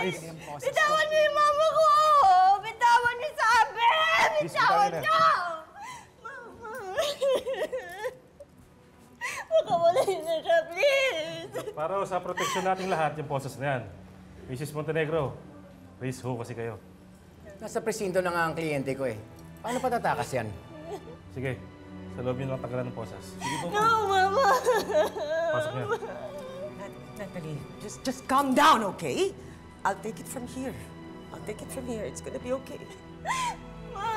Bitawan niyo yung mama ko! Bitawan niyo sabi! Bitawan niyo! Mama! Makawalay na siya, please! Para sa proteksyon nating lahat, yung poses na yan. Mrs. Montenegro, please ho kasi kayo. Nasa presinto na nga ang kliyente ko eh. Paano patatakas yan? Sige, sa loob nyo lang tanggalan ng poses. Sige po. No, Mama! Pasok niya. Natalie, just calm down, okay? I'll take it from here. I'll take it from here. It's gonna be okay. Ma! Ma!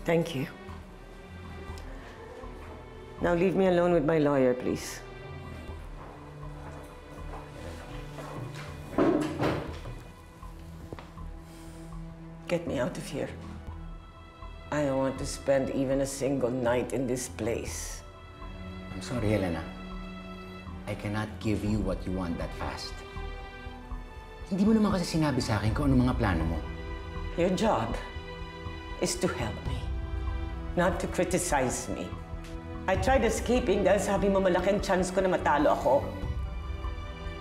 Thank you. Now leave me alone with my lawyer, please. Get me out of here. I don't want to spend even a single night in this place. I'm sorry, Helena. I cannot give you what you want that fast. Hindi mo naman kasi sinabi sa akin kung ano mga plano mo. Your job is to help me, not to criticize me. I tried escaping dahil sabi mo malaking chance ko na matalo ako.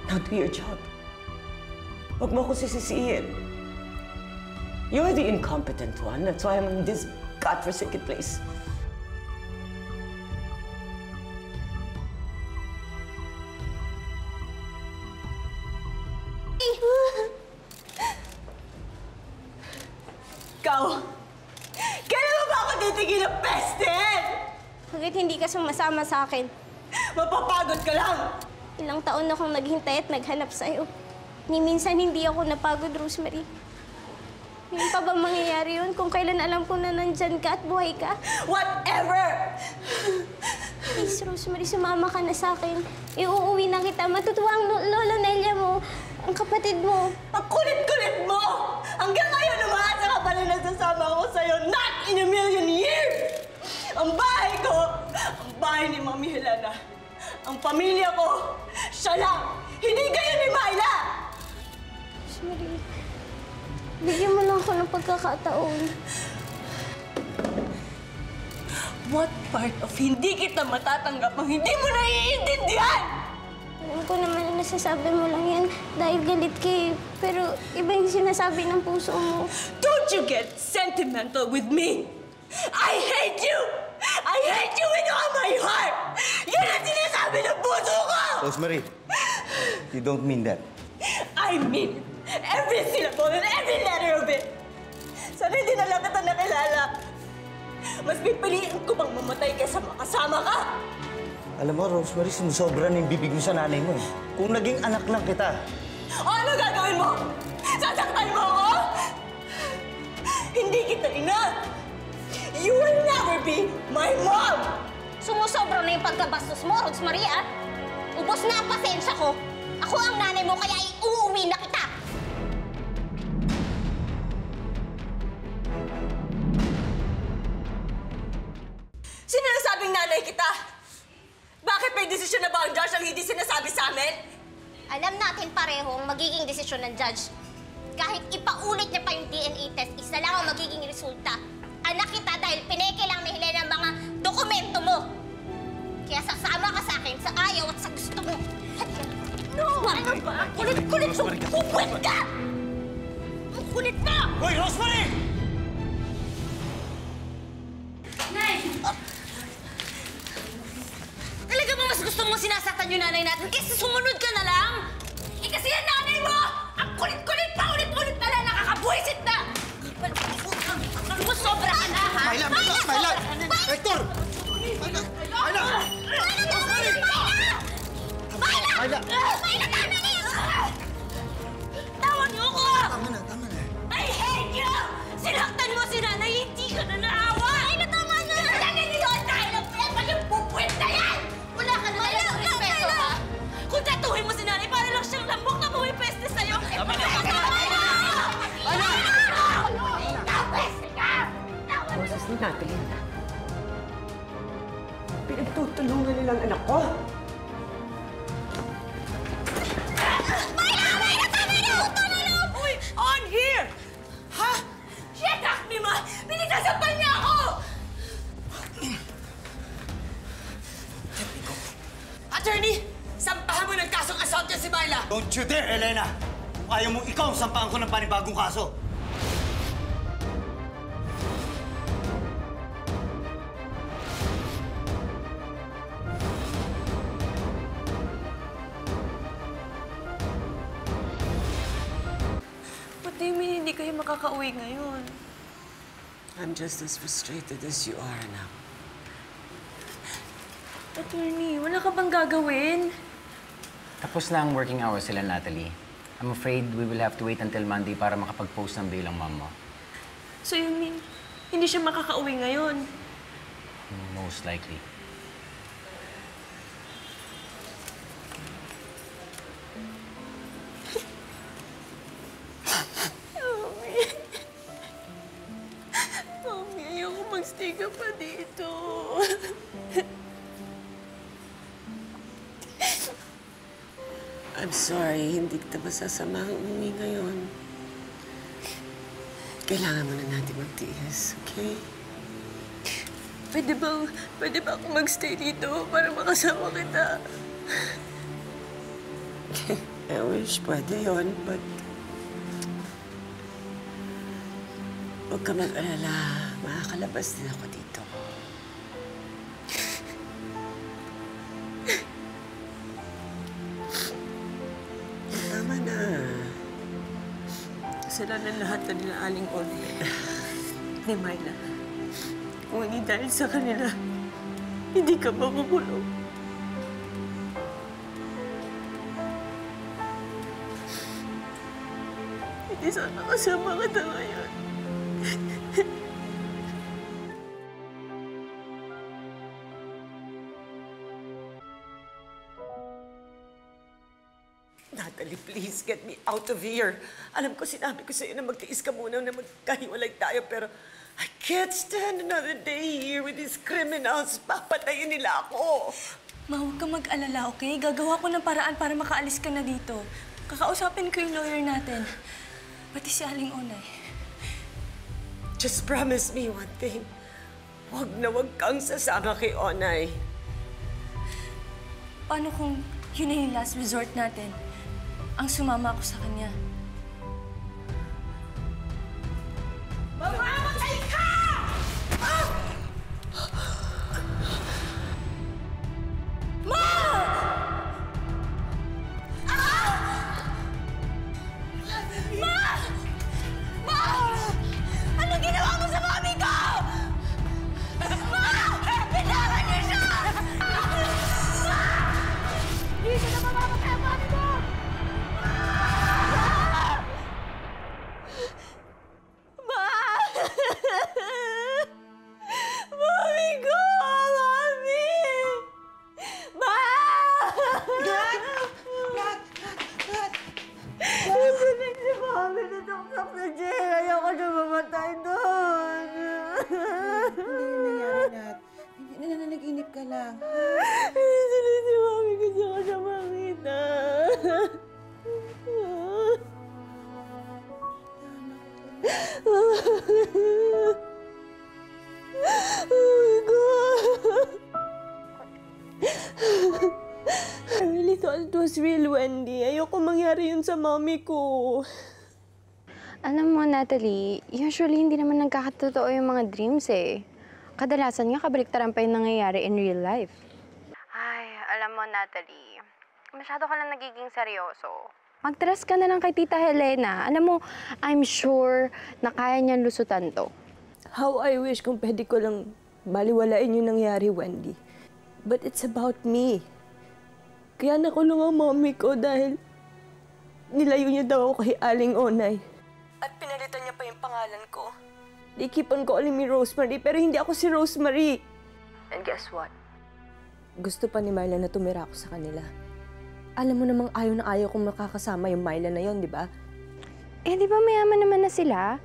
Now do your job. Huwag mo ako sisisihin. You're the incompetent one. That's why I'm in this godforsaken place. Ikaw! Kailan mo ba ako titigil ng pestin? Bakit hindi ka sumasama sa akin? Mapapagod ka lang! Ilang taon akong naghintay at naghanap sa'yo. Ni minsan hindi ako napagod, Rosemary. Ngayon pa ba mangyayari yun kung kailan alam ko na nandyan ka at buhay ka? Whatever! Please, Rosemary, sumama ka na sa akin. Iuuwi na kita. Matutuwa ang lolo Nelia mo, ang kapatid mo. Ang kulit-kulit mo! Hanggang ngayon, umaasa ka pa rin nagsasama ako sa'yo. Not in a million years! Ang bahay ko, ang bahay ni Mami Helena. Ang pamilya ko, siya lang. Hindi kayo ni Myla! Rosemary, bigyan mo lang ako ng pagkakataon. What part of hindi kita matatanggap ang hindi mo naiintindihan? Alam ko naman na nasasabi mo lang yan dahil galit ka eh. Pero iba yung sinasabi ng puso mo. Don't you get sentimental with me? I hate you! I hate you with all my heart! Yan ang sinasabi ng puso ko! Rosemary, you don't mean that. I mean it. Every syllable and every letter of it. Sana hindi na lang kita nakilala. Mas pipiliin ko bang mamatay kaysa makasama ka? Alam mo, Rosemary, sumusobra na yung bibig mo sa nanay mo. Kung naging anak lang kita. O ano gagawin mo? Sasaktan mo ako? Hindi kita ina. You will never be my mom! Sumusobra na yung pagkabastos mo, Rosemary, ah. Ubos na ang pasensya ko. Ako ang nanay mo, kaya iuuwi na kita. Sino nasabing nanay kita? Bakit may desisyon na ba ang judge ang hindi sinasabi sa amin? Alam natin pareho ang magiging desisyon ng judge. Kahit ipaulit niya pa yung DNA test, isa lang ang magiging resulta. Anak kita dahil pineke lang ni Helena ang mga dokumento mo. Kaya sasama ka sa akin sa ayaw at sa gusto mo. No! Ano ba? Kulit-kulit mo! Pupuwet ka! Ang kulit mo! Hoy, Rosemary! Nay! Talaga ba mas gusto mong sinasaktan yung nanay natin kaysa sumunod ka na lang? Eh kasi yan nanay mo! Ang kulit-kulit pa! Ulit-ulit na lang! Nakakabuisit na! Sobra ka na, ha? Myla! Myla! Hector! Myla! Myla! Rosemary! Myla! Mayla, tama na yun! Tawan niyo ako! Tama na. I hate you! Sinaktan mo si nanay, hindi ka na naawa! Mayla, tama na! Sinaktan niyo yun dahil ang pepa yung pupuwit na yan! Wala ka na kaya ng respeto, ha? Kung tatuhin mo si nanay, para lang siyang Natalie, pinagtutulungan nilang anak ko. Uy! On here! Ha? She attacked me, ma! Pinagsasampal niya ako! Attorney! Sampahan mo ng kasong assault niya si Myla! Don't you dare, Elena! Kung ayaw mo ikaw, sampahan ko ng panibagong kaso. What do you mean hindi kayo makakauwi ngayon? I'm just as frustrated as you are, anak. Attorney, wala ka bang gagawin? Tapos na ang working hours sila, Natalie. I'm afraid we will have to wait until Monday para makapag-post ng bail ang mom mo. So you mean, hindi siya makakauwi ngayon? Most likely. Mami, ayoko magstay ka pa dito. I'm sorry, hindi kita masasamahang umuwi ngayon. Kailangan mo na natin magtiis, okay? Pwede ba ako magstay dito para makasama kita? I wish pwede yun, but... Huwag ka mag-alala. Makakalabas din ako dito. Tama na. Kasalanan lahat na nila Aling Olga. Ni Myla. Kung hindi dahil sa kanila, hindi ka makukulong. Hindi sana kasama kita ngayon. Natalie, please get me out of here. Alam ko, sinabi ko sa'yo na magtiis ka muna na magkahiwalay tayo, pero I can't stand another day here with these criminals. Papatayin nila ako. Ma, huwag kang mag-alala, okay? Gagawa ko ng paraan para makaalis ka na dito. Kakausapin ko yung lawyer natin. Pati si Aling Onay. Just promise me one thing. Huwag na huwag kang sasama kay Onay. Paano kung yun na yung last resort natin? Ang sumama ako sa kanya. Mamamatay ka! Ma! Ma! Ma! Anong ginawa mo sa mami ko? Ma! Bitawan niyo siya! Ma! Hindi siya na mamamatay ang mami mo! Ma! Mami ko! Mami! Ma! Nasunig si Mami na tuktok sa jail. Ayoko siya mamatay doon. Ano yung nangyari, Nat? Hindi na nag-inip ka lang. Nasunig si Mami kasi ako siya makita. Oh my God! I really thought it was real, Wendy. Ayoko mangyari yun sa mami ko. Alam mo, Natalie, usually hindi naman nagkakatotoo yung mga dreams eh. Kadalasan nga kabaliktaran pa yung nangyayari in real life. Ay, alam mo, Natalie, masyado ka lang nagiging seryoso. Mag-trust ka na lang kay Tita Helena. Alam mo, I'm sure na kaya niyan lusutan to. How I wish kung pwede ko lang baliwalain yung nangyari, Wendy. But it's about me. Kaya nakulong ang mommy ko dahil nilayo niya daw ako kay Aling Onay. At pinalitan niya pa yung pangalan ko. They keep on calling me Rosemary, pero hindi ako si Rosemary. And guess what? Gusto pa ni Myla na tumira ako sa kanila. Alam mo namang ayaw na ayaw kong makakasama yung Myla na yon, di ba? Eh, di ba mayaman naman na sila?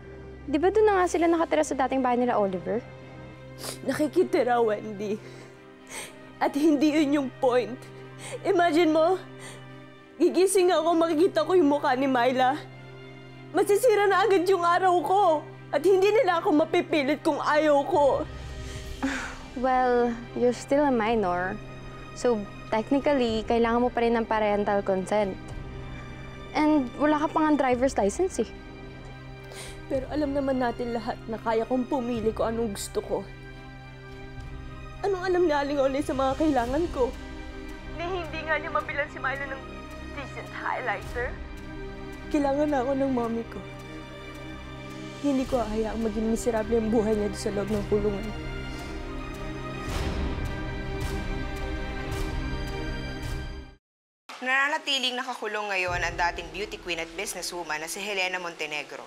Di ba doon na nga sila nakatira sa dating bahay nila, Oliver? nakikitira, Wendy. At hindi yun yung point. Imagine mo, gigising ako, makikita ko yung mukha ni Myla. Masisira na agad yung araw ko. At hindi nila ako mapipilit kung ayaw ko. Well, you're still a minor. So, technically, kailangan mo pa rin ng parental consent. And wala ka pa nga driver's license eh. Pero alam naman natin lahat na kaya kong pumili kung anong gusto ko. Anong alam ni Aling Olay sa mga kailangan ko? Ni hindi nga niya mabilan si Myla ng decent highlighter. Kailangan na ako ng mommy ko. Hindi ko hayaang maging miserable ang buhay niya doon sa loob ng kulungan. Nananatiling nakakulong ngayon ang dating beauty queen at businesswoman na si Helena Montenegro.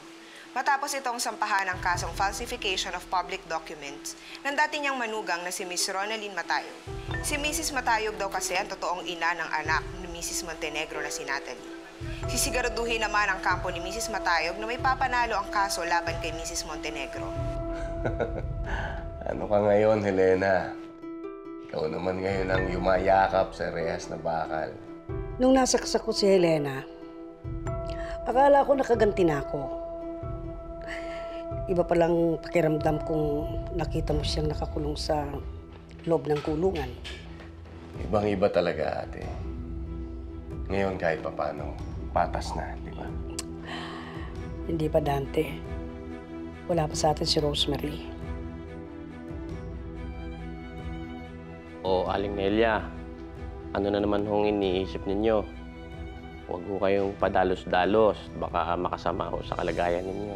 Matapos itong sampahan ng kasong falsification of public documents ng dati niyang manugang na si Miss Ronaldine Matayog. Si Mrs. Matayog daw kasi ang totoong ina ng anak ni Mrs. Montenegro na si Natalie. Sisiguraduhin naman ang kampo ni Mrs. Matayog na may papanalo ang kaso laban kay Mrs. Montenegro. Ano ka ngayon, Helena? Ikaw naman ngayon ang yumayakap sa rehas na bakal. Nung nasaksak ko si Helena, akala ko nakaganti na ako. Iba palang pakiramdam kung nakita mo siyang nakakulong sa loob ng kulungan. Ibang-iba talaga, ate. Ngayon kahit papano, patas na, di ba? Hindi pa, Dante. Wala pa sa atin si Rosemary. O, Aling Nelia, ano na naman hong iniisip ninyo? Huwag ho kayong padalos-dalos, baka makasama ho sa kalagayan ninyo.